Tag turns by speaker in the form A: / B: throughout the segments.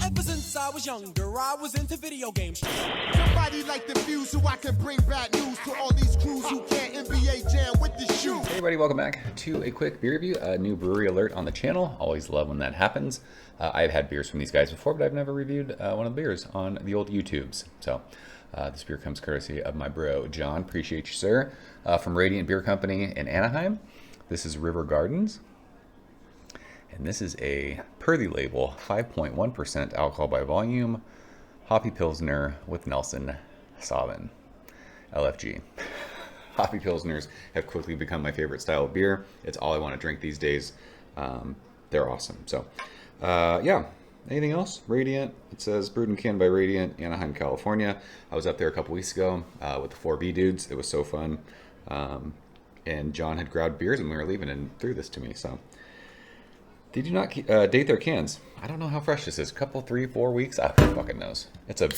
A: Ever since I was younger, I was into video games.
B: Somebody like the Fuse so I can bring bad news to all these crews who can't NBA jam with the shoe.
C: Hey everybody, welcome back to a quick beer review, a new brewery alert on the channel. Always love when that happens. I've had beers from these guys before, but I've never reviewed one of the beers on the old YouTubes. So this beer comes courtesy of my bro, John. Appreciate you, sir. From Radiant Beer Company in Anaheim. This is River Gardens. And this is a, per the label, 5.1% alcohol by volume, Hoppy Pilsner with Nelson Sauvin, LFG. Hoppy Pilsners have quickly become my favorite style of beer. It's all I want to drink these days. They're awesome. So, yeah. Anything else? Radiant. It says brewed and canned by Radiant, Anaheim, California. I was up there a couple weeks ago with the 4B dudes. It was so fun. And John had grabbed beers and we were leaving and threw this to me. So, they do not date their cans. I don't know how fresh this is. A couple, 3, 4 weeks? Who fucking knows? It's a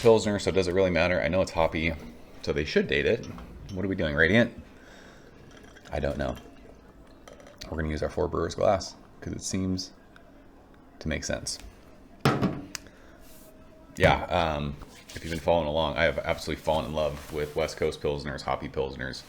C: Pilsner, so does it really matter? I know it's hoppy, so they should date it. What are we doing, Radiant? I don't know. We're going to use our 4 Brewers glass because it seems to make sense. Yeah, if you've been following along, I have absolutely fallen in love with West Coast Pilsners, Hoppy Pilsners.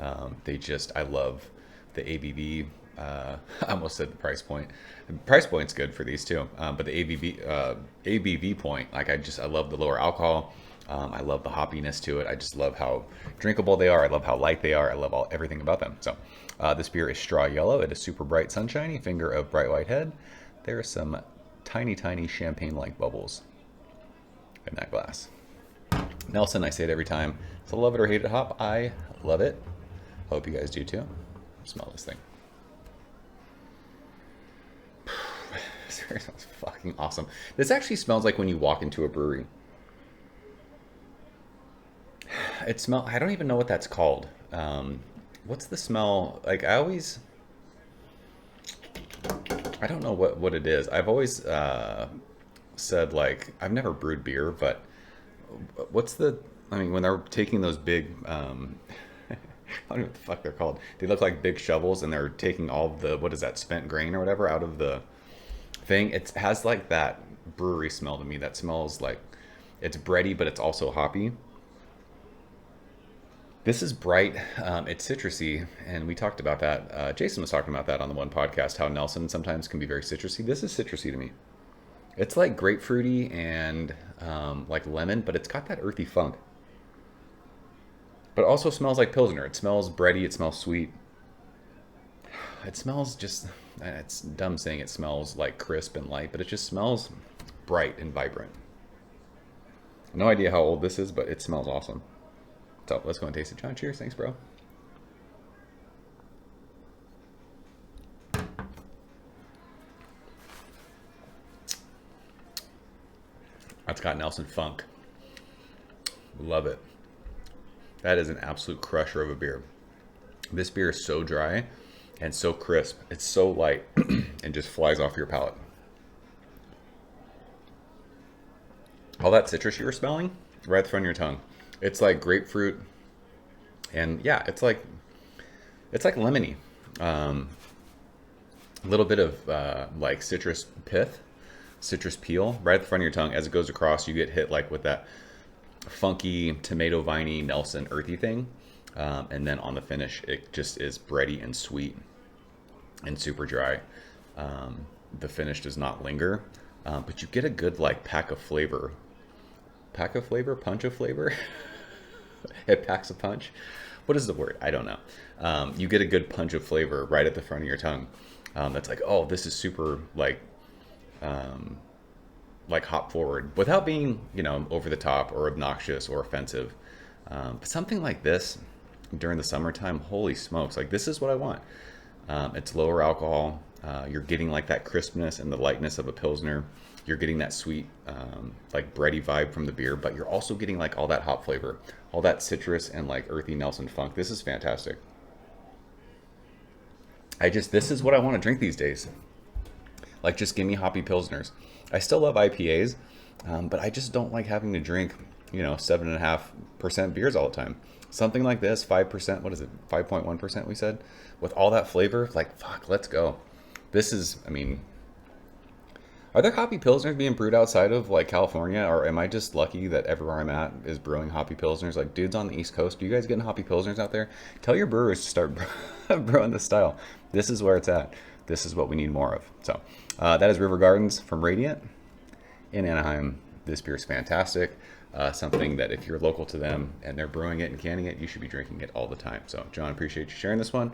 C: I love the ABV. I almost said the price point. The price point's good for these too, but the ABV point, like I love the lower alcohol. I love the hoppiness to it. I just love how drinkable they are. I love how light they are. I love everything about them. So this beer is straw yellow. It is super bright, sunshiny, finger of bright white head. There are some tiny, tiny champagne-like bubbles in that glass. Nelson, I say it every time. It's a love it or hate it hop. I love it. Hope you guys do too. Smell this thing. This beer smells fucking awesome. This actually smells like when you walk into a brewery. I don't even know what that's called. What's the smell? Like I don't know what it is. I've always said like, I've never brewed beer, but when they're taking those big, I don't know what the fuck they're called. They look like big shovels and they're taking all of the, what is that, spent grain or whatever out of the thing. It has like that brewery smell to me. That smells like it's bready, but it's also hoppy. This is bright, it's citrusy, and we talked about that. Jason was talking about that on the one podcast, how Nelson sometimes can be very citrusy. This is citrusy to me. It's like grapefruity and like lemon, but it's got that earthy funk. But also smells like Pilsner. It smells bready, it smells sweet. It smells just, it's dumb saying it smells like crisp and light, but it just smells bright and vibrant. No idea how old this is, but it smells awesome. So let's go and taste it. John, cheers. Thanks, bro. That's got Nelson Funk. Love it. That is an absolute crusher of a beer. This beer is so dry and so crisp. It's so light and just flies off your palate. All that citrus you were smelling right at the front of your tongue. It's like grapefruit, and yeah, it's like lemony. A little bit of like citrus pith, citrus peel right at the front of your tongue. As it goes across, you get hit like with that funky tomato viney Nelson earthy thing, and then on the finish, it just is bready and sweet and super dry. The finish does not linger, but you get a good like punch of flavor. It packs a punch. What is the word? I don't know. You get a good punch of flavor right at the front of your tongue. That's like, oh, this is super like hop forward without being, over the top or obnoxious or offensive. But something like this during the summertime, holy smokes! Like this is what I want. It's lower alcohol. You're getting like that crispness and the lightness of a Pilsner. You're getting that sweet, like bready vibe from the beer, but you're also getting like all that hop flavor, all that citrus and like earthy Nelson Funk. This is fantastic. This is what I want to drink these days. Like just give me hoppy Pilsners. I still love IPAs, but I just don't like having to drink, 7.5% beers all the time. Something like this, 5%, what is it? 5.1% we said, with all that flavor, like, fuck, let's go. This is, Are there hoppy pilsners being brewed outside of like California, or am I just lucky that everywhere I'm at is brewing hoppy pilsners? Like dudes on the East Coast, do you guys getting hoppy pilsners out there? Tell your brewers to start brewing this style. This is where it's at. This is what we need more of. So that is River Gardens from Radiant in Anaheim. This beer is fantastic. Something that if you're local to them and they're brewing it and canning it, you should be drinking it all the time. So John, appreciate you sharing this one.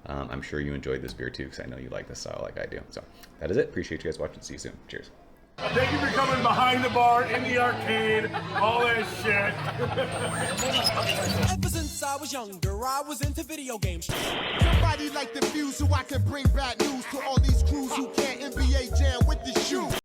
C: I'm sure you enjoyed this beer too, because I know you like this style like I do. So that is it. Appreciate you guys watching. See you soon. Cheers.
D: Thank you for coming behind the bar, in the arcade, all that shit.
A: Ever since I was younger, I was into video games.
B: Somebody like the fuse so I can bring bad news to all these crews who can't NBA jam with the shoe.